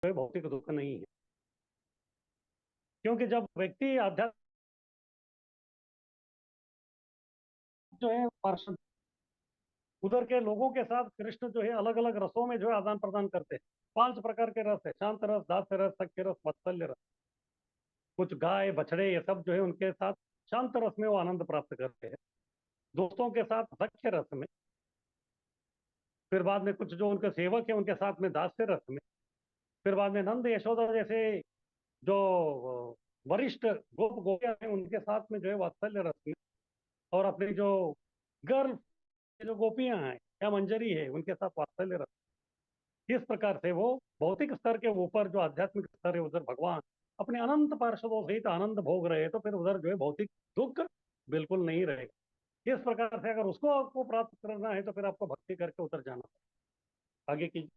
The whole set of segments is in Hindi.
कोई भौतिक दुख नहीं है। क्योंकि जब व्यक्ति आध्यात्म जो है पार्षद, उधर के लोगों के साथ कृष्ण जो है अलग अलग रसों में जो है आदान प्रदान करते हैं। 5 प्रकार के रस है: शांत रस, दास्य रस, सख्य रस, वात्सल्य रस। कुछ गाय बछड़े ये सब जो है उनके साथ शांत रस में वो आनंद प्राप्त करते हैं। दोस्तों के साथ सख्य रस में। फिर बाद में कुछ जो उनके सेवक है उनके साथ में दास्य रस में। फिर बाद में नंद यशोदा जैसे जो वरिष्ठ गोप गोपियां हैं उनके साथ में जो है वात्सल्य रस में। और अपनी जो गर्ल जो गोपियां हैं या मंजरी है उनके साथ वात्सल्य रस। इस प्रकार से वो भौतिक स्तर के ऊपर जो आध्यात्मिक स्तर है उधर भगवान अपने अनंत पार्षदों सहित आनंद भोग रहे हैं, तो फिर उधर जो है भौतिक दुख बिल्कुल नहीं रहेगा। इस प्रकार से अगर उसको आपको प्राप्त करना है तो फिर आपको भक्ति करके उतर जाना पड़ेगा। आगे की।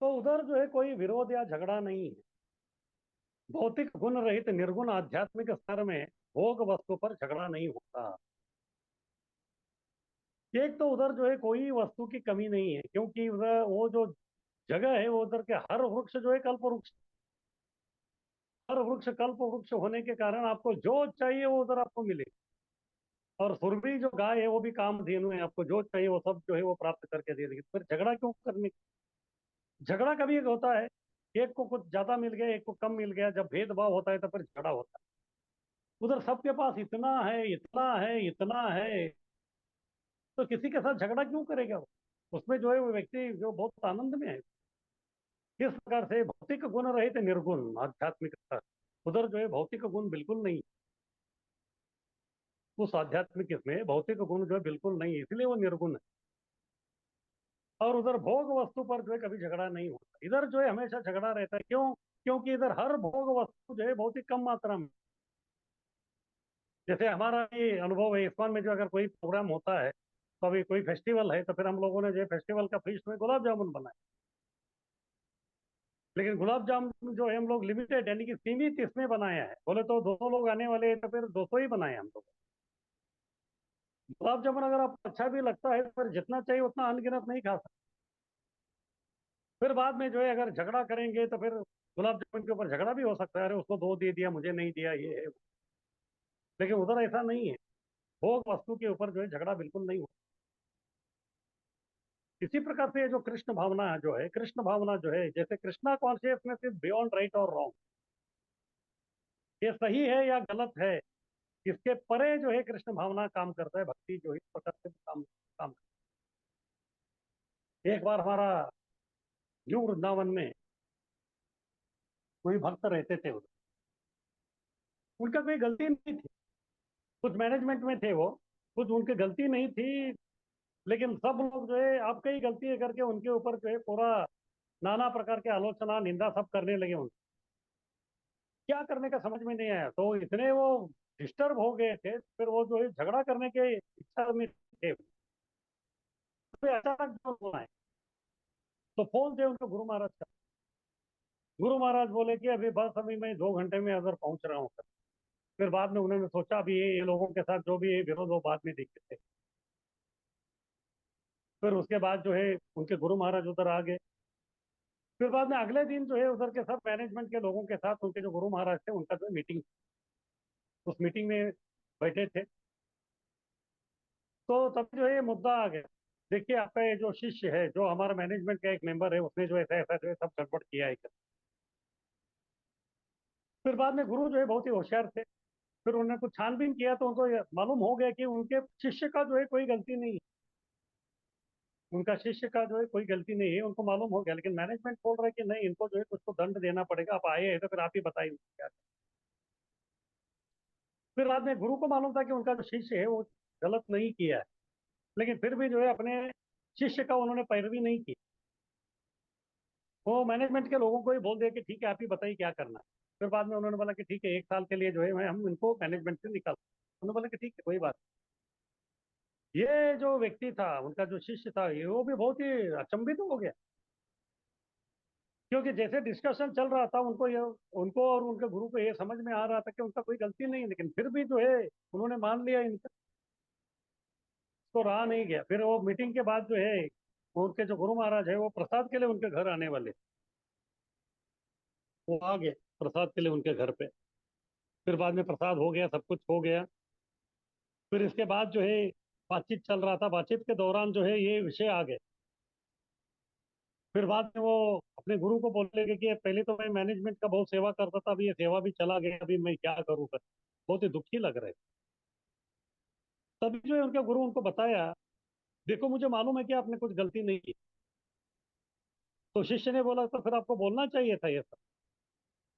तो उधर जो है कोई विरोध या झगड़ा नहीं है। भौतिक गुण रहित निर्गुण आध्यात्मिक स्तर में भोग वस्तु पर झगड़ा नहीं होता। एक तो उधर जो है कोई वस्तु की कमी नहीं है, क्योंकि उधर वो जो जगह है वो उधर के हर वृक्ष जो है कल्प वृक्ष। हर वृक्ष कल्प वृक्ष होने के कारण आपको जो चाहिए वो उधर आपको मिलेगा। और सुरभि जो गाय है वो भी कामधेनु है, आपको जो चाहिए वो सब जो है वो प्राप्त करके दे देगी। फिर झगड़ा क्यों करने? झगड़ा कभी एक होता है, एक को कुछ ज्यादा मिल गया एक को कम मिल गया, जब भेदभाव होता है तो फिर झगड़ा होता है। उधर सबके पास इतना है इतना है इतना है, तो किसी के साथ झगड़ा क्यों करेगा वो? उसमें जो है वो व्यक्ति जो बहुत आनंद में है। इस प्रकार से भौतिक गुण रहित निर्गुण आध्यात्मिक स्तर, उधर जो है भौतिक गुण बिल्कुल नहीं। उस आध्यात्मिक इसमें भौतिक गुण जो है बिल्कुल नहीं है, इसलिए वो निर्गुण है। और उधर भोग वस्तु पर जो है कभी झगड़ा नहीं होता। इधर जो है हमेशा झगड़ा रहता है। क्यों? क्योंकि इधर हर भोग वस्तु जो है बहुत ही कम मात्रा में। जैसे हमारा ये अनुभव है, इस्कॉन में जो अगर कोई प्रोग्राम होता है, तो अभी कोई फेस्टिवल है, तो फिर हम लोगों ने जो है फेस्टिवल का फीस्ट में गुलाब जामुन बनाए। लेकिन गुलाब जामुन जो है हम लोग लिमिटेड यानी कि सीमित इसमें बनाया है। बोले तो 200 लोग आने वाले हैं तो फिर 200 ही बनाए हम लोग। गुलाब जामुन अगर आपको अच्छा भी लगता है तो फिर जितना चाहिए उतना अनगिनत नहीं खा सकते। फिर बाद में जो है अगर झगड़ा करेंगे तो फिर गुलाब जामुन के ऊपर झगड़ा भी हो सकता है, अरे उसको दो दे दिया मुझे नहीं दिया, ये है। लेकिन उधर ऐसा नहीं है। भोग वस्तु के ऊपर जो है झगड़ा बिल्कुल नहीं होता। इसी प्रकार से ये जो कृष्ण भावना जो है, कृष्ण भावना जो है, जैसे Krishna consciousness is beyond right और रॉन्ग। ये सही है या गलत है, इसके परे जो है कृष्ण भावना काम करता है। भक्ति जो है इस प्रकार से काम काम करता है। एक बार हमारा न्यू वृंदावन में कोई भक्त रहते थे उधर। उनका कोई गलती नहीं थी, कुछ मैनेजमेंट में थे वो, कुछ उनकी गलती नहीं थी। लेकिन सब लोग जो है आपकी ही गलती है करके उनके ऊपर जो है पूरा नाना प्रकार के आलोचना निंदा सब करने लगे। उनको क्या करने का समझ में नहीं आया, तो इतने वो डिस्टर्ब हो गए थे, फिर वो जो है झगड़ा करने के इच्छा में थे। फिर अचानक जो फोन आए, तो फोन थे उनको गुरु महाराज का। गुरु महाराज बोले कि अभी बस अभी मैं 2 घंटे में अगर पहुंच रहा हूँ। फिर बाद में उन्होंने सोचा अभी ये लोगों के साथ जो भी ये विरोध वो बाद में देखते थे। फिर उसके बाद जो है उनके गुरु महाराज उधर आ गए। फिर बाद में अगले दिन जो है उधर के सब मैनेजमेंट के लोगों के साथ उनके जो गुरु महाराज थे उनका जो मीटिंग, उस मीटिंग में बैठे थे। तो तब जो है ये मुद्दा आ गया, देखिए आपका ये जो शिष्य है, जो हमारा मैनेजमेंट का एक मेंबर है, उसने जो ऐसा ऐसा जो है सब गड़बड़ किया है। फिर बाद में गुरु जो है बहुत ही होशियार थे। फिर उन्होंने कुछ छानबीन किया तो उनको ये मालूम हो गया कि उनके शिष्य का जो है कोई गलती नहीं है। उनका शिष्य का जो है कोई गलती नहीं है, उनको मालूम हो गया। लेकिन मैनेजमेंट बोल रहा है कि नहीं, इनको जो है कुछ तो दंड देना पड़ेगा, आप आए हैं तो फिर आप ही बताइए क्या। फिर बाद में गुरु को मालूम था कि उनका जो शिष्य है वो गलत नहीं किया है, लेकिन फिर भी जो है अपने शिष्य का उन्होंने पैरवी नहीं की। वो मैनेजमेंट के लोगों को ही बोल दिया कि ठीक है आप ही बताइए क्या करना है। फिर बाद में उन्होंने बोला कि ठीक है 1 साल के लिए जो है मैं हम इनको मैनेजमेंट से निकाल। उन्होंने बोला कि ठीक है कोई बात नहीं। ये जो व्यक्ति था उनका जो शिष्य था ये वो भी बहुत ही अचंभित हो गया। क्योंकि जैसे डिस्कशन चल रहा था उनको ये, उनको और उनके गुरु को ये समझ में आ रहा था कि उनका कोई गलती नहीं है, लेकिन फिर भी जो है उन्होंने मान लिया इनका, तो रहा नहीं गया। फिर वो मीटिंग के बाद जो है वो उनके जो गुरु महाराज है वो प्रसाद के लिए उनके घर आने वाले, वो आ गए प्रसाद के लिए उनके घर पे। फिर बाद में प्रसाद हो गया, सब कुछ हो गया। फिर इसके बाद जो है बातचीत चल रहा था, बातचीत के दौरान जो है ये विषय आ गए। फिर बाद में वो अपने गुरु को बोलने लगे कि पहले तो मैं मैनेजमेंट का बहुत सेवा करता था, अभी ये सेवा भी चला गया, अभी मैं क्या करूँ कर। बहुत ही दुखी लग रहे। तभी जो है उनका गुरु उनको बताया, देखो मुझे मालूम है कि आपने कुछ गलती नहीं की। तो शिष्य ने बोला तो फिर आपको बोलना चाहिए था ये सब।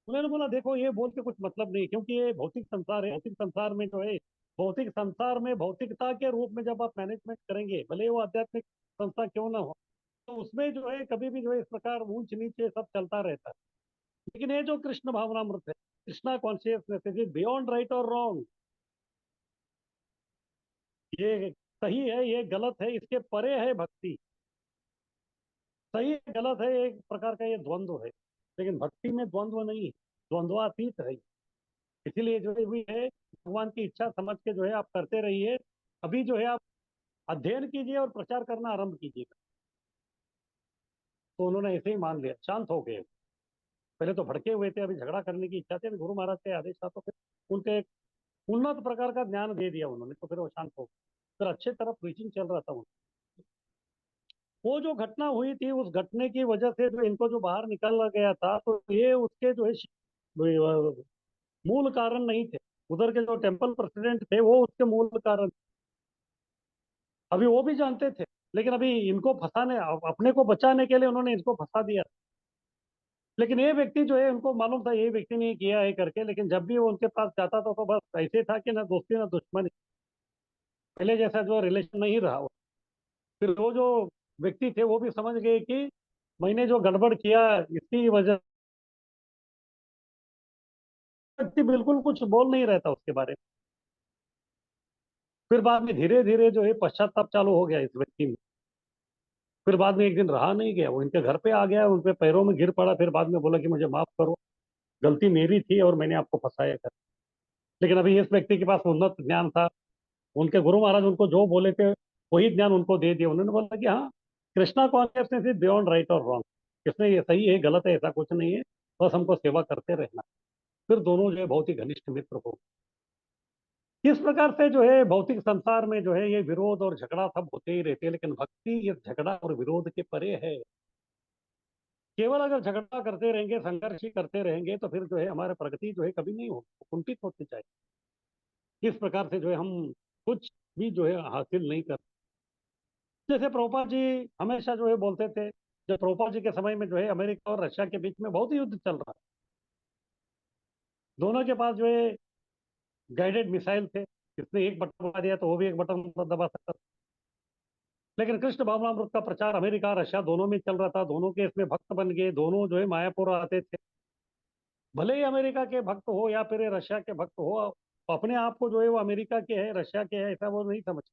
उन्होंने बोला देखो ये बोल के कुछ मतलब नहीं, क्योंकि ये भौतिक संसार है, भौतिक संसार में जो है, भौतिक संसार में भौतिकता के रूप में जब आप मैनेजमेंट करेंगे, भले वो आध्यात्मिक संस्था क्यों ना हो, तो उसमें जो है कभी भी जो है इस प्रकार ऊंच नीचे सब चलता रहता है। लेकिन ये जो कृष्ण भावनामृत है, Krishna consciousness is beyond right और रॉन्ग, ये सही है ये गलत है, इसके परे है भक्ति। सही है गलत है एक प्रकार का ये द्वंद्व है, लेकिन भक्ति में द्वंद्व नहीं है, द्वंद्वातीत है। इसीलिए जो है भी है, भगवान की इच्छा समझ के जो है आप करते रहिए। अभी जो है आप अध्ययन कीजिए और प्रचार करना आरंभ कीजिए। तो उन्होंने ऐसे ही मान लिया, शांत हो गए। पहले तो भड़के हुए थे, अभी झगड़ा करने की इच्छा थी, अभी गुरु महाराज के आदेश था तो फिर उनके एक उन्नत प्रकार का ज्ञान दे दिया उन्होंने, तो फिर वो शांत हो गए। फिर अच्छे तरह प्रीचिंग चल रहा था। वो जो घटना हुई थी उस घटने की वजह से जो इनको जो बाहर निकाला गया था, तो ये उसके जो है मूल कारण नहीं थे। उधर के जो टेम्पल प्रेसिडेंट थे वो उसके मूल कारण, अभी वो भी जानते थे। लेकिन अभी इनको फंसाने, अपने को बचाने के लिए उन्होंने इसको फंसा दिया। लेकिन ये व्यक्ति जो है उनको मालूम था ये व्यक्ति ने किया है करके, लेकिन जब भी वो उनके पास जाता था तो बस ऐसे था कि ना दोस्ती ना दुश्मनी, पहले जैसा जो रिलेशन नहीं रहा वो। फिर वो जो व्यक्ति थे वो भी समझ गए कि मैंने जो गड़बड़ किया इसकी वजह, व्यक्ति बिल्कुल कुछ बोल नहीं रहता उसके बारे में। फिर बाद में धीरे धीरे जो है पश्चाताप चालू हो गया इस व्यक्ति में। फिर बाद में एक दिन रहा नहीं गया, वो इनके घर पे आ गया, उनके पैरों में गिर पड़ा, फिर बाद में बोला कि मुझे माफ करो, गलती मेरी थी और मैंने आपको फंसाया कर। लेकिन अभी इस व्यक्ति के पास उन्नत ज्ञान था, उनके गुरु महाराज उनको जो बोले थे वही ज्ञान उनको दे दिया। उन्होंने बोला कि हाँ, Krishna consciousness is beyond right और रॉन्ग, इसमें ये सही है गलत है ऐसा कुछ नहीं है, बस हमको सेवा करते रहना। फिर दोनों जो है बहुत ही घनिष्ठ मित्र हो। इस प्रकार से जो है भौतिक संसार में जो है ये विरोध और झगड़ा सब होते ही रहते हैं, लेकिन भक्ति ये झगड़ा और विरोध के परे है। केवल अगर झगड़ा करते रहेंगे, संघर्ष ही करते रहेंगे, तो फिर जो है हमारे प्रगति जो है कभी नहीं होगी, कुंठित होती जाएगी। इस प्रकार से जो है हम कुछ भी जो है हासिल नहीं कर। जैसे प्रभुपाद जी हमेशा जो है बोलते थे, जब प्रभुपाद जी के समय में जो है अमेरिका और रशिया के बीच में बहुत ही युद्ध चल रहा, दोनों के पास जो है गाइडेड मिसाइल थे, इसने एक बटन दबा दिया तो वो भी एक बटन दबा सकता था। लेकिन कृष्ण भावनामृत का प्रचार अमेरिका रशिया दोनों में चल रहा था, दोनों के इसमें भक्त बन गए, दोनों जो है मायापुर आते थे। भले ही अमेरिका के भक्त हो या फिर रशिया के भक्त हो, अपने आप को जो है वो अमेरिका के है रशिया के है ऐसा वो नहीं समझते।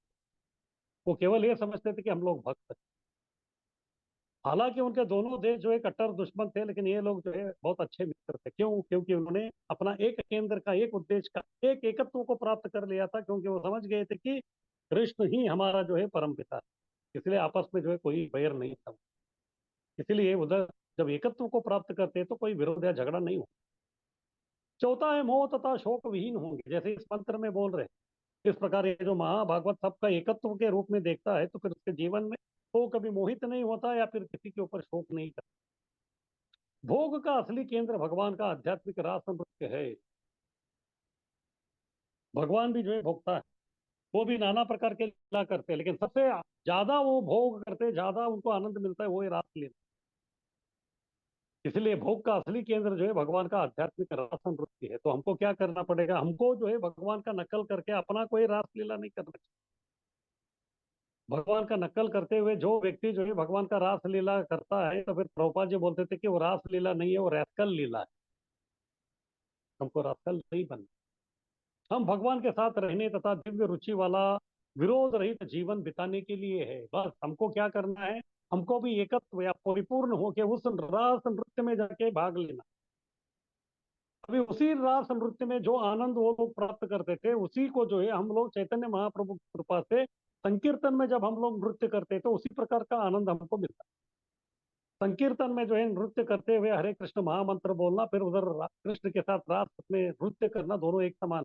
वो केवल ये समझते थे कि हम लोग भक्त हैं। हालांकि उनके दोनों देश जो है कट्टर दुश्मन थे, लेकिन ये लोग जो है बहुत अच्छे मित्र थे। क्यों? क्योंकि उन्होंने अपना एक केंद्र का, एक उद्देश्य का, एक एकत्व को प्राप्त कर लिया था, क्योंकि वो समझ गए थे कि कृष्ण ही हमारा जो है परम पिता है। इसलिए आपस में जो है कोई बैर नहीं था। इसलिए उधर जब एकत्व को प्राप्त करते तो कोई विरोध या झगड़ा नहीं हो। चौथा है मोह तथा शोक विहीन होंगे, जैसे इस मंत्र में बोल रहे हैं। इस प्रकार ये जो महाभागवत सबका एकत्व के रूप में देखता है तो फिर उसके जीवन में वो कभी मोहित नहीं होता या फिर किसी के ऊपर शोक नहीं करता। भोग का असली केंद्र भगवान का आध्यात्मिक रास नृत्य है। भगवान भी जो है भोगता है, वो भी नाना प्रकार के लीला करते हैं, लेकिन सबसे ज्यादा वो भोग करते, ज्यादा उनको आनंद मिलता है वो है रास लीला। इसलिए भोग का असली केंद्र जो है भगवान का आध्यात्मिक रास नृत्य है। तो हमको क्या करना पड़ेगा? हमको जो है भगवान का नकल करके अपना कोई रास लीला नहीं करना चाहिए। भगवान का नकल करते हुए जो व्यक्ति जो है भगवान का रास लीला करता है, तो फिर प्रभुपाद जी बोलते थे कि वो रास लीला नहीं है, वो रैस्कल लीला है। हमको रैस्कल नहीं बनना। हम भगवान के साथ रहने तथा दिव्य रुचि वाला विरोध रहित जीवन बिताने के लिए है। बस हमको क्या करना है? हमको भी एकत्व या परिपूर्ण होके उस रास नृत्य में जाके भाग लेना। अभी उसी रास नृत्य में जो आनंद वो लोग प्राप्त करते थे, उसी को जो है हम लोग चैतन्य महाप्रभु की कृपा से संकीर्तन में जब हम लोग नृत्य करते तो उसी प्रकार का आनंद हमको मिलता। संकीर्तन में जो है नृत्य करते हुए हरे कृष्ण महामंत्र बोलना, फिर उधर कृष्ण के साथ रास में नृत्य करना, दोनों एक समान।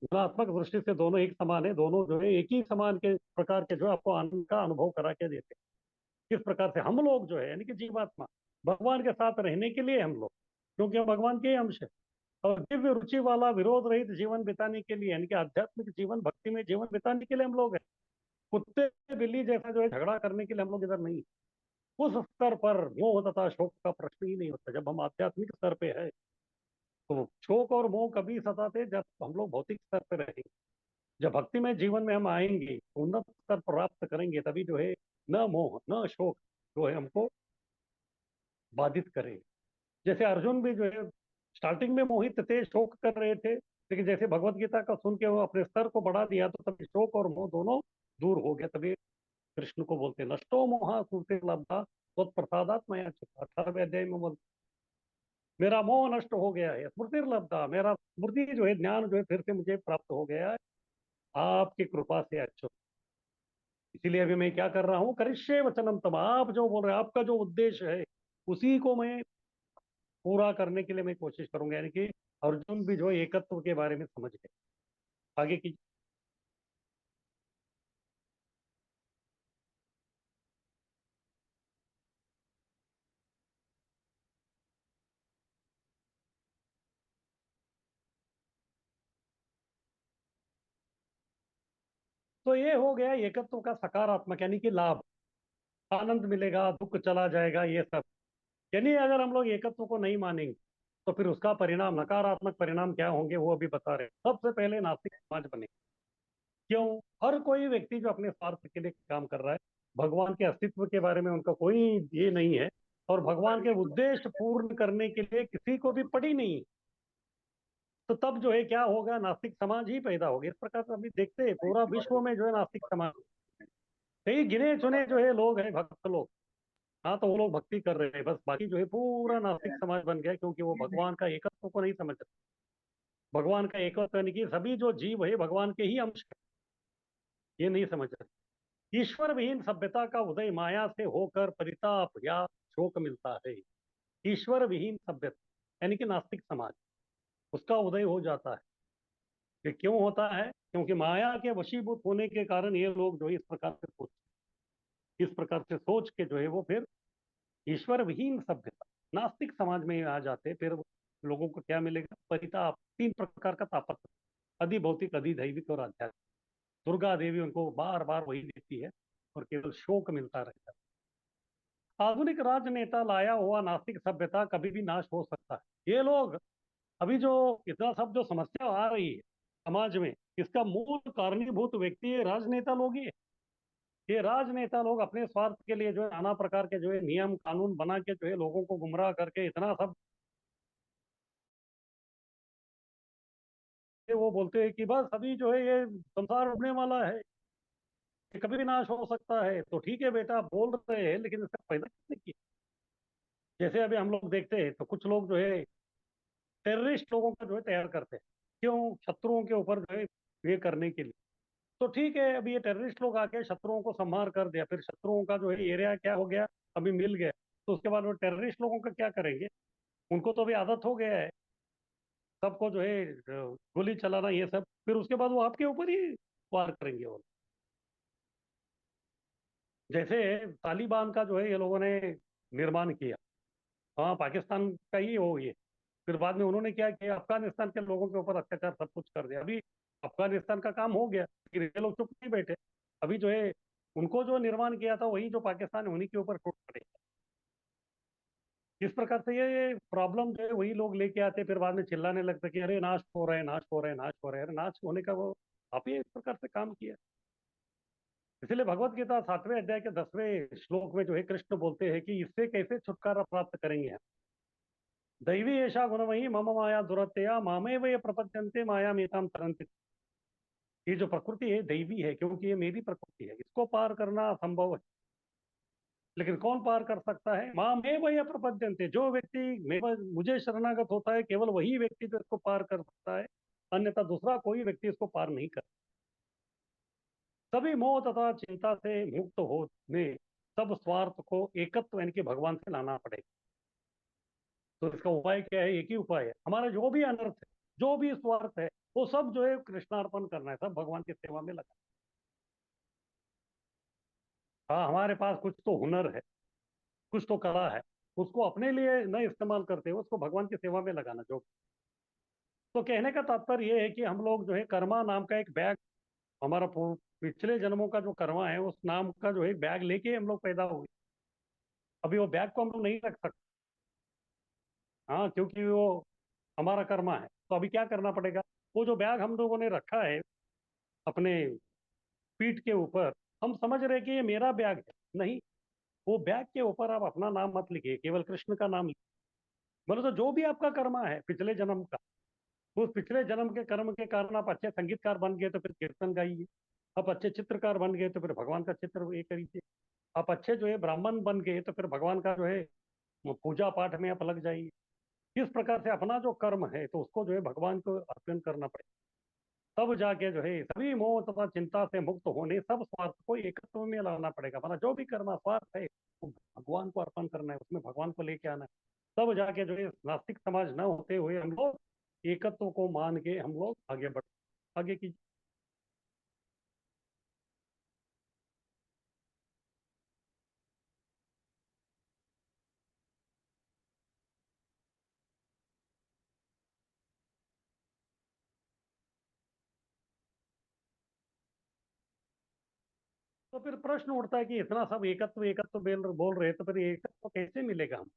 गुणात्मक दृष्टि से दोनों एक समान है, दोनों जो है एक ही समान के प्रकार के जो है आपको आनंद का अनुभव करा के देते हैं। इस प्रकार से हम लोग जो है यानी कि जीवात्मा भगवान के साथ रहने के लिए हम लोग, क्योंकि हम भगवान के ही अंश है, और दिव्य रुचि वाला विरोध रहित जीवन बिताने के लिए यानी कि आध्यात्मिक जीवन भक्ति में जीवन बिताने के लिए हम लोग हैं। कुत्ते बिल्ली जैसा जो है झगड़ा करने के लिए हम लोग इधर नहीं। उस स्तर पर मोह तथा शोक का प्रश्न ही नहीं होता जब हम आध्यात्मिक स्तर पे है। तो शोक और मोह कभी सताते जब हम लोग भौतिक स्तर पे रहेंगे। जब भक्ति में जीवन में हम आएंगे, उन्नत स्तर प्राप्त करेंगे, तभी जो है न मोह न शोक जो है हमको बाधित करेंगे। जैसे अर्जुन भी जो है स्टार्टिंग में मोहित थे, शोक कर रहे थे, लेकिन जैसे भगवत गीता का सुन के वो अपने स्तर को बढ़ा दिया तो तभी शोक और मोह दोनों दूर हो गया। तभी कृष्ण को बोलते हैं नष्टो मोहा स्मृति लब्धा तत्प्रसादात मया चित्ता। 18वें अध्याय में बोलते मेरा मोह नष्ट हो गया है, स्मृति लब्धा, मेरा स्मृति जो है ज्ञान जो है फिर से मुझे प्राप्त हो गया है आपकी कृपा से। अच्छा, इसीलिए अभी मैं क्या कर रहा हूँ, करिष्ये वचनम तम, आप जो बोल रहे हैं आपका जो उद्देश्य है उसी को मैं पूरा करने के लिए मैं कोशिश करूंगा। यानी कि अर्जुन भी जो है एकत्व के बारे में समझ गए। आगे की। तो ये हो गया एकत्व का सकारात्मक यानी कि लाभ, आनंद मिलेगा, दुख चला जाएगा, ये सब। यानी अगर हम लोग एकत्व को नहीं मानेंगे तो फिर उसका परिणाम, नकारात्मक परिणाम क्या होंगे वो अभी बता रहे हैं। सबसे पहले नास्तिक समाज बने। क्यों? हर कोई व्यक्ति जो अपने स्वार्थ के लिए काम कर रहा है, भगवान के अस्तित्व के बारे में उनका कोई ये नहीं है, और भगवान के उद्देश्य पूर्ण करने के लिए किसी को भी पड़ी नहीं, तो तब जो है क्या होगा, नास्तिक समाज ही पैदा होगा। इस प्रकार से अभी देखते हैं पूरा विश्व में जो है नास्तिक समाज, कई गिने चुने जो है लोग हैं भक्त लोग। हाँ, तो वो लोग भक्ति कर रहे हैं बस, बाकी जो है पूरा नास्तिक समाज बन गया, क्योंकि वो भगवान का एकत्व को नहीं समझ रहे। भगवान का एकत्व यानी कि सभी जो जीव है भगवान के ही अंश है, ये नहीं समझ रहे। ईश्वर विहीन सभ्यता का उदय माया से होकर परिताप या शोक मिलता है। ईश्वर विहीन सभ्यता यानी कि नास्तिक समाज, उसका उदय हो जाता है। ये क्यों होता है? क्योंकि माया के वशीभूत होने के कारण ये लोग जो है इस प्रकार से सोच के जो है वो फिर ईश्वर विहीन सभ्यता नास्तिक समाज में आ जाते हैं। फिर लोगों को क्या मिलेगा? परिताप, तीन प्रकार का तापत्र, अधिभौतिक, अधिदैविक और आध्यात्मिक। दुर्गा देवी उनको बार बार वही देती है, और केवल शोक मिलता रहता है। आधुनिक राजनेता लाया हुआ नास्तिक सभ्यता कभी भी नाश हो सकता है। ये लोग अभी जो इतना सब जो समस्या आ रही है समाज में, इसका मूल कारणीभूत व्यक्ति ये राजनेता लोग ही है। ये राजनेता लोग अपने स्वार्थ के लिए जो है नाना प्रकार के जो है नियम कानून बना के जो है लोगों को गुमराह करके इतना सब, वो बोलते हैं कि बस अभी जो है ये संसार उड़ने वाला है, ये कभी भी नाश हो सकता है। तो ठीक है बेटा, आप बोल रहे हैं, लेकिन इसका फायदा किसने किया? जैसे अभी हम लोग देखते हैं तो कुछ लोग जो है टेररिस्ट लोगों को जो है तैयार करते हैं, क्यों? शत्रुओं के ऊपर जो है ये करने के लिए। तो ठीक है, अभी ये टेररिस्ट लोग आके शत्रुओं को संहार कर दिया, फिर शत्रुओं का जो है एरिया क्या हो गया, अभी मिल गया, तो उसके बाद वो टेररिस्ट लोगों का क्या करेंगे? उनको तो अभी आदत हो गया है सबको जो है गोली चलाना, ये सब, फिर उसके बाद वो आपके ऊपर ही वार करेंगे वो। जैसे तालिबान का जो है ये लोगों ने निर्माण किया, हाँ पाकिस्तान का ही हो ये, फिर बाद में उन्होंने क्या किया, अफगानिस्तान के लोगों के ऊपर अत्याचार सब कुछ कर दिया। अभी अफगानिस्तान का काम हो गया, फिर ये लोग चुप नहीं बैठे, अभी जो है उनको जो निर्माण किया था वही जो पाकिस्तान है उन्हीं के ऊर टूट पड़े। इस प्रकार से ये प्रॉब्लम जो है वही लोग लेके आते, फिर बाद में चिल्लाने लगते कि अरे नाश हो रहा है, नाश हो रहा है, नाश हो रहा है। अरे नाश होने का वो आप ही इस प्रकार से काम किया। इसलिए भगवत गीता 7वें अध्याय के 10वें श्लोक में जो है कृष्ण बोलते हैं कि इससे कैसे छुटकारा प्राप्त करेंगे हम। दैवी ऐसा गुणमयी मम माया दुरत्या मामे वे प्रपद्यन्ते माया मेताम तरंति। ये जो प्रकृति है दैवी है, क्योंकि ये मेरी प्रकृति है, इसको पार करना असंभव है। लेकिन कौन पार कर सकता है? माम एव ये प्रपद्यन्ते, जो व्यक्ति मुझे शरणागत होता है केवल वही व्यक्ति जो इसको पार कर सकता है, अन्यथा दूसरा कोई व्यक्ति इसको पार नहीं कर। सभी मोह तथा चिंता से मुक्त होने सब स्वार्थ को एकत्व यानी कि भगवान से लाना पड़ेगा। तो इसका उपाय क्या है? एक ही उपाय है, हमारा जो भी अनर्थ है, जो भी स्वार्थ है, वो सब जो है कृष्णार्पण करना है, सब भगवान की सेवा में लगा। हाँ, हमारे पास कुछ तो हुनर है, कुछ तो कला है, उसको अपने लिए न इस्तेमाल करते हुए उसको भगवान की सेवा में लगाना। जो तो कहने का तात्पर्य ये है कि हम लोग जो है कर्मा नाम का एक बैग, हमारा पिछले जन्मों का जो कर्मा है उस नाम का जो है बैग लेके हम लोग पैदा हुए। अभी वो बैग को हम लोग नहीं रख सकते, हाँ, क्योंकि वो हमारा कर्मा है। तो अभी क्या करना पड़ेगा? वो जो बैग हम लोगों ने रखा है अपने पीठ के ऊपर, हम समझ रहे कि ये मेरा बैग है, नहीं। वो बैग के ऊपर आप अपना नाम मत लिखिए, केवल कृष्ण का नाम लिखिए। बोले तो जो भी आपका कर्मा है पिछले जन्म का, उस पिछले जन्म के कर्म के कारण आप अच्छे संगीतकार बन गए तो फिर कीर्तन गाइए। आप अच्छे चित्रकार बन गए तो फिर भगवान का चित्र ये करिए। आप अच्छे जो है ब्राह्मण बन गए तो फिर भगवान का जो है वो पूजा पाठ में आप लग जाइए। इस प्रकार से अपना जो कर्म है तो उसको जो है भगवान को अर्पण करना पड़ेगा। तब जाके जो है सभी मोह तथा चिंता से मुक्त होने सब स्वार्थ को एकत्व में लाना पड़ेगा। मतलब जो भी कर्म स्वार्थ है वो भगवान को अर्पण करना है, उसमें भगवान को लेके आना है। तब जाके जो है नास्तिक समाज न होते हुए हम लोग एकत्व को मान के हम लोग आगे बढ़ आगे की। तो फिर प्रश्न उठता है कि इतना सब एकत्व एकत्व बोल रहे हैं, तो फिर एकत्व कैसे मिलेगा हम?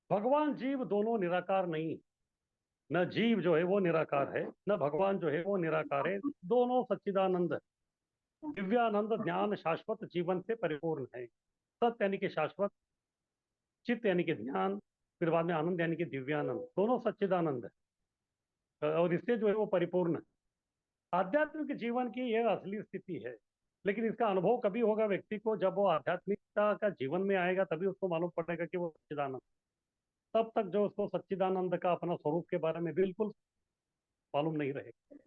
भगवान जीव दोनों निराकार नहीं, न जीव जो है वो निराकार है, न भगवान जो है वो निराकार है। दोनों सच्चिदानंद है, दिव्यानंद, ज्ञान, शाश्वत जीवन से परिपूर्ण है। सत्य यानी कि शाश्वत, चित्त यानी कि ज्ञान, फिर बाद में आनंद यानी कि दिव्यानंद, दोनों सच्चिदानंद है और इससे जो है वो परिपूर्ण है। आध्यात्मिक जीवन की यह असली स्थिति है। लेकिन इसका अनुभव कभी होगा व्यक्ति को? जब वो आध्यात्मिकता का जीवन में आएगा तभी उसको मालूम पड़ेगा कि वो सच्चिदानंद। तब तक जो उसको सच्चिदानंद का अपना स्वरूप के बारे में बिल्कुल मालूम नहीं रहेगा।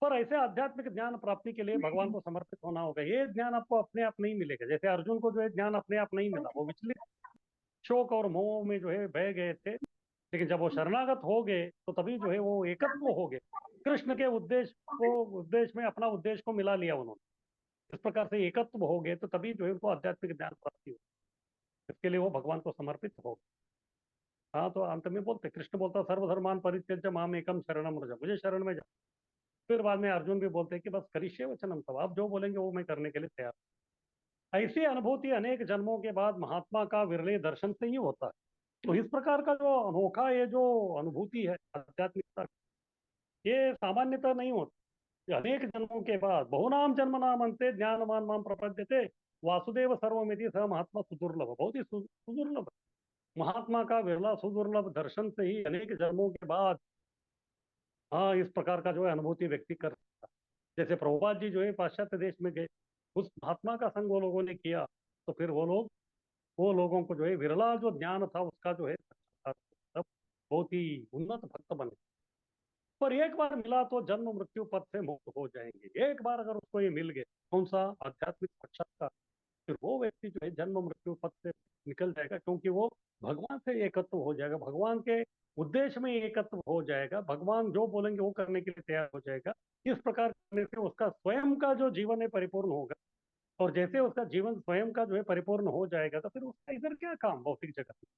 पर ऐसे आध्यात्मिक ज्ञान प्राप्ति के लिए भगवान को समर्पित होना होगा। ये ज्ञान आपको अपने आप नहीं मिलेगा। जैसे अर्जुन को जो है ज्ञान अपने आप नहीं मिला, वो विचलित शोक और मोह में जो है बह गए थे। लेकिन जब वो शरणागत हो गए तो तभी जो है वो एकत्व हो गए, कृष्ण के उद्देश्य में अपना उद्देश्य को मिला लिया उन्होंने। इस प्रकार से एकत्व हो गए तो तभी जो है उनको आध्यात्मिक ज्ञान प्राप्ति हुई। इसके लिए वो भगवान को समर्पित हो गए। हाँ, तो अंत में बोलते, कृष्ण बोलता सर्वधर्मान परित्यज्य माम एकम शरणम व्रज, मुझे शरण में जा। फिर बाद में अर्जुन भी बोलते हैं कि बस करिष्ये वचनम तव, आप जो बोलेंगे वो मैं करने के लिए तैयार हूं। ऐसी अनुभूति अनेक जन्मों के बाद महात्मा का विरले दर्शन से ही होता है। तो इस प्रकार का जो अनोखा ये जो अनुभूति है आध्यात्मिकता, ये सामान्यतः नहीं होती। ये अनेक जन्मों के बाद बहुनाम जन्म नाम अंते ज्ञानवान माम प्रपद्यते वासुदेव सर्वमिति स महात्मा सुदुर्लभ, बहुत ही सुदुर्लभ। महात्मा का विरला सुदुर्लभ दर्शन से ही अनेक जन्मों के बाद, हाँ, इस प्रकार का जो है अनुभूति व्यक्ति कर सकता है। जैसे प्रभुपाद जी जो है पाश्चात्य देश में गए, उस महात्मा का संग वो लोगों ने किया, तो फिर वो लोगों को जो है विरला जो ज्ञान था उसका जो है तब बहुत ही उन्नत भक्त बने। पर एक बार मिला तो जन्म मृत्यु पथ से मुक्त हो जाएंगे। एक बार अगर उसको ये मिल गए, कौन सा? आध्यात्मिक साक्षात्कार, फिर वो व्यक्ति जो है जन्म मृत्यु पथ से निकल जाएगा, क्योंकि वो भगवान से एकत्व हो जाएगा, भगवान के उद्देश्य में एकत्व हो जाएगा, भगवान जो बोलेंगे वो करने के लिए तैयार हो जाएगा। इस प्रकार करने से उसका स्वयं का जो जीवन है परिपूर्ण होगा। और जैसे उसका जीवन स्वयं का जो है परिपूर्ण हो जाएगा तो फिर उसका इधर क्या काम भौतिक जगत में?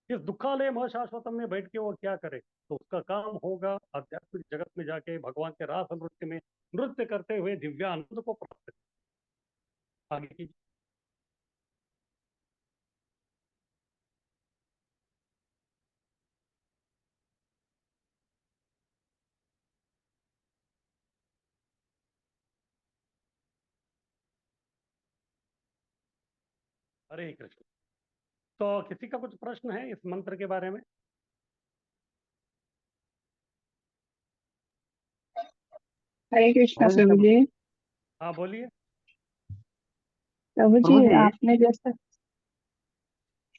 इस दुखालय महाशाश्वतम में बैठ के वो क्या करे? तो उसका काम होगा आध्यात्मिक जगत में जाके भगवान के रास नृत्य में नृत्य करते हुए दिव्यानंद को प्राप्त आगे की। हरे कृष्ण। तो किसी का कुछ प्रश्न है इस मंत्र के बारे में? हरे कृष्णा समझ में प्रभु क्या? जी। हाँ, बोलिए। प्रभु जी, प्रभु जी आपने जैसे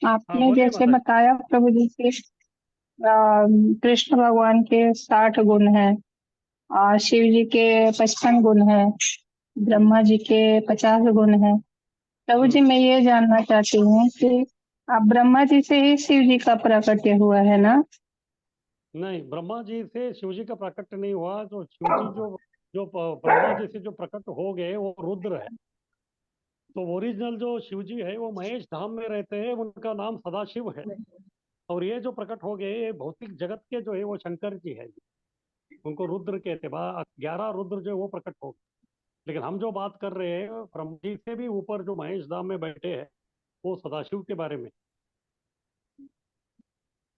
हाँ बोलिए माता जी। बताया प्रभु जी कि कृष्ण भगवान के 60 गुण हैं, और शिव जी के 55 गुण हैं, ब्रह्मा जी के 50 गुण हैं। प्रभु जी, मैं ये जानना चाहती हूँ कि आप ब्रह्मा जी से ही शिव जी का प्राकट्य हुआ है ना? नहीं, ब्रह्मा जी से शिव जी का प्रकट नहीं हुआ। जो शिव जी जो जो ब्रह्मा जी से जो प्रकट हो गए वो रुद्र है। तो ओरिजिनल जो शिव जी है वो महेश धाम में रहते हैं, उनका नाम सदाशिव है। और ये जो प्रकट हो गए ये भौतिक जगत के जो है वो शंकर जी है, उनको रुद्र कहते हैं। 11 रुद्र जो है वो प्रकट हो गए। लेकिन हम जो बात कर रहे हैं ब्रह्मा जी से भी ऊपर जो महेश धाम में बैठे हैं वो सदाशिव के बारे में।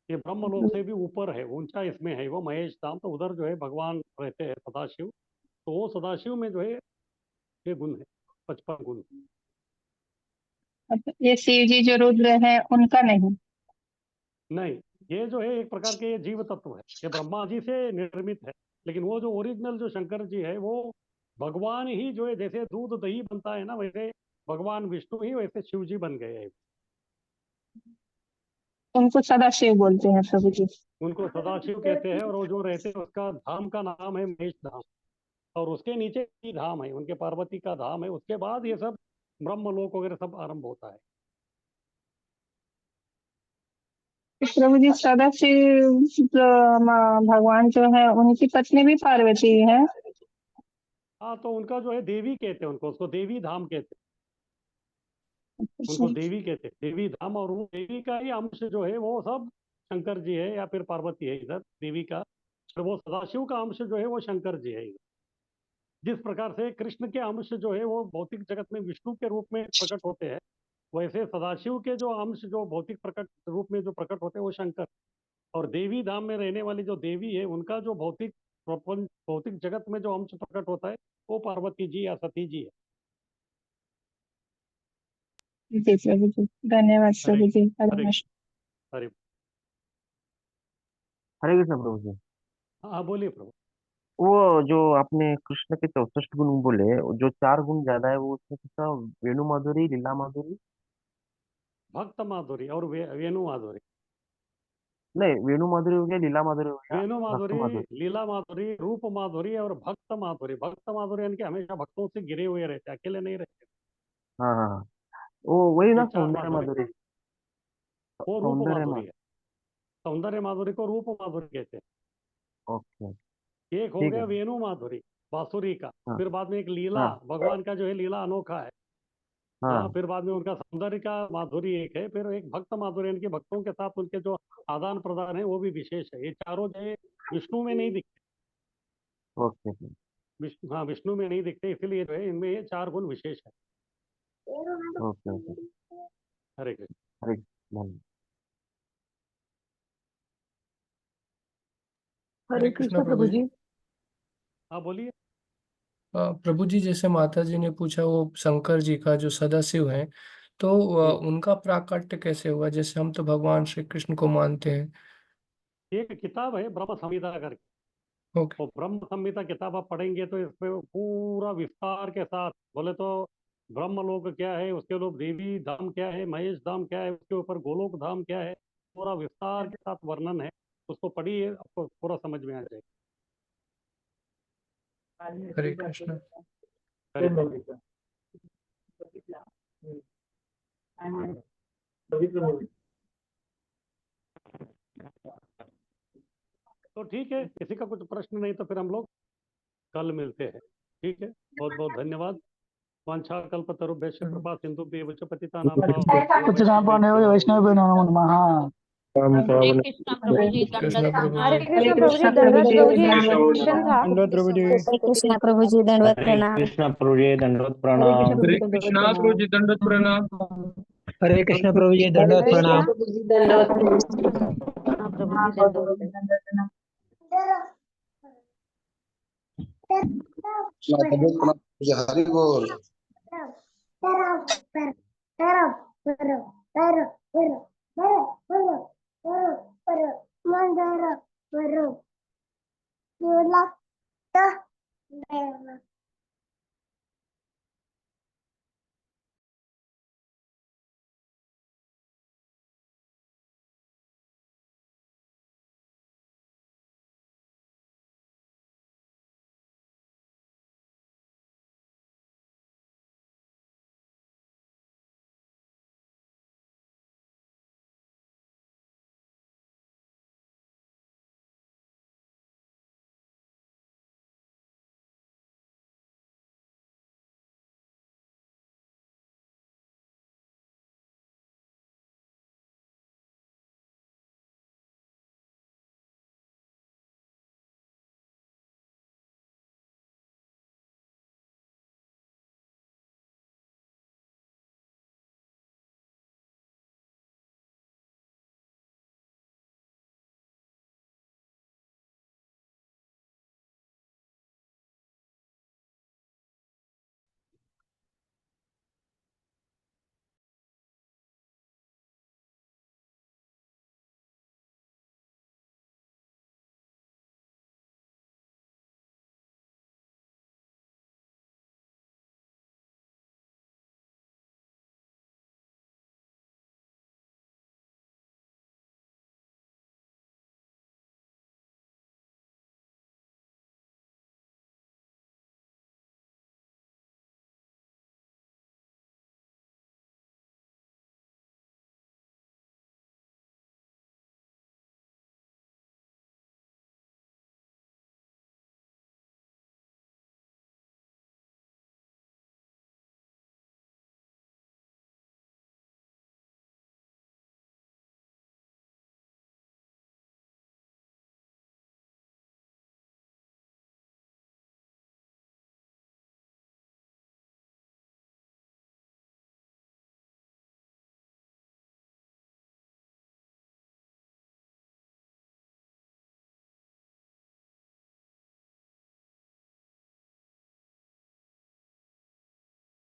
ये ब्रह्मलोक से भी ऊपर है, ऊंचा इसमें है वो महेश धाम। तो उधर जो है भगवान रहते हैं सदाशिव। तो वो सदाशिव में जो है ये गुण है, 55 गुण। ये शिव जी जो रुद्र है उनका नहीं? नहीं, ये जो है एक प्रकार के ये जीव तत्व है, ये ब्रह्मा जी से निर्मित है। लेकिन वो जो ओरिजिनल जो शंकर जी है वो भगवान ही जो है, जैसे दूध दही बनता है ना वैसे भगवान विष्णु ही वैसे शिव जी बन गए हैं। उनको सदाशिव बोलते हैं प्रभु जी। उनको सदाशिव कहते हैं। और वो जो रहते हैं उसका धाम का नाम है महेश धाम। और उसके नीचे ही धाम है, उनके पार्वती का धाम है। उसके बाद ये सब ब्रह्मलोक वगैरह सब आरंभ होता है। प्रभु जी, सदाशिव जो भगवान जो है उनकी पत्नी भी पार्वती है? हाँ, तो उनका जो है देवी कहते हैं उनको, उसको देवी धाम कहते हैं, उनको देवी कहते हैं, देवी धाम। और वो देवी का ही अंश जो है वो सब शंकर जी है या फिर पार्वती है इधर देवी का। और वो सदाशिव का अंश जो है वो शंकर जी है इधर। जिस प्रकार से कृष्ण के अंश जो है वो भौतिक जगत में विष्णु के रूप में प्रकट होते हैं, वैसे सदाशिव के जो अंश जो भौतिक प्रकट रूप में जो प्रकट होते हैं वो शंकर। और देवी धाम में रहने वाली जो देवी है उनका जो भौतिक प्रपंच भौतिक जगत में जो अंश प्रकट होता है वो पार्वती जी या सती जी है। जी प्रभु जी, धन्यवाद हरे प्रभु जी। हरे हरे हरे। हरे कृष्ण प्रभु जी। हाँ हाँ, बोलिए प्रभु। वो जो आपने कृष्ण के 64 गुण बोले, जो 4 गुण ज्यादा है वो उसमें कितना? वेणु माधुरी, लीला माधुरी? भक्त माधुरी और वेणु माधुरी। नहीं, वेणु माधुरी हो गया, लीला माधुरी हो गया, वेणु भक्त माधुरी, माधुरी। लीला माधुरी, रूप माधुरी और भक्त माधुरी। भक्त माधुरी यानी कि हमेशा भक्तों से घिरे हुए रहते, अकेले नहीं रहते। हाँ हाँ हाँ। वो वही ये ना, 4 सौंदर्य माधुरी, माधुरी। वो रूप सौंदर्य माधुरी माधुरी। है। सौंदर्य माधुरी को रूप माधुरी कहते ओके। हैं। एक हो ठीक गया है। वेणु माधुरी, बांसुरी का। हाँ फिर बाद में एक लीला, हाँ भगवान का जो है लीला अनोखा है। हाँ, हाँ। फिर बाद में उनका सौंदर्य का माधुरी एक है। फिर एक भक्त माधुरी, इनके भक्तों के साथ उनके जो आदान प्रदान है वो भी विशेष है। ये चारों जो है विष्णु में नहीं दिखते। ओके। विष्णु, हाँ, विष्णु में नहीं दिखते, इसलिए जो है इनमें ये 4 गुण विशेष है। Okay okay. हरे कृष्ण। हरे धन्यवाद। हरे कृष्ण प्रभु जी। हाँ बोलिए। प्रभु जी, जैसे माता जी ने पूछा वो शंकर जी का जो सदाशिव है, तो उनका प्राकट्य कैसे हुआ? जैसे हम तो भगवान श्री कृष्ण को मानते हैं। एक किताब है ब्रह्म संहिता करके। ओके। तो ब्रह्म संहिता किताब आप पढ़ेंगे तो इस पे पूरा विस्तार के साथ बोले तो ब्रह्मलोक क्या है, उसके लोग देवी धाम क्या है, महेश धाम क्या है, उसके ऊपर गोलोक धाम क्या है, पूरा विस्तार के साथ वर्णन है। उसको पढ़िए, आपको पूरा समझ में आ जाएगा। हरे कृष्ण। हरे कृष्ण। तो ठीक है, किसी का कुछ प्रश्न नहीं तो फिर हम लोग कल मिलते हैं। ठीक है, बहुत बहुत धन्यवाद। वांछा कल्पतरुभ्यश्च कृपा सिन्धुभ्येव च पतितानां पतितानां वैष्णवेभ्यो नमो नमः। हरे कृष्णा प्रभु जी, कृष्ण दंडवत प्रभु प्रणाम। जी। हरे कृष्ण कृष्ण प्रभु प्रभु जी, जी। क्वेश्चन था। दंडवत प्रभु जी। हरे कृष्ण प्रभु जी, दंडवत हरे प्रणाम। कृष्णा प्रभु जी, दंडवत हरे कृष्ण प्रणाम। प्रभु हरे जी, दंडवत कृष्णा प्रभु जी, दंडवत प्रणाम। प्रणाम। हरे कृष्ण प्रभु जी, दंडवत हरे प्रणाम। कृष्ण प्रभु जी, दंडवत प्रणाम। हाँ प्रभु जी, दंडवत प्रणाम। हरि बोल।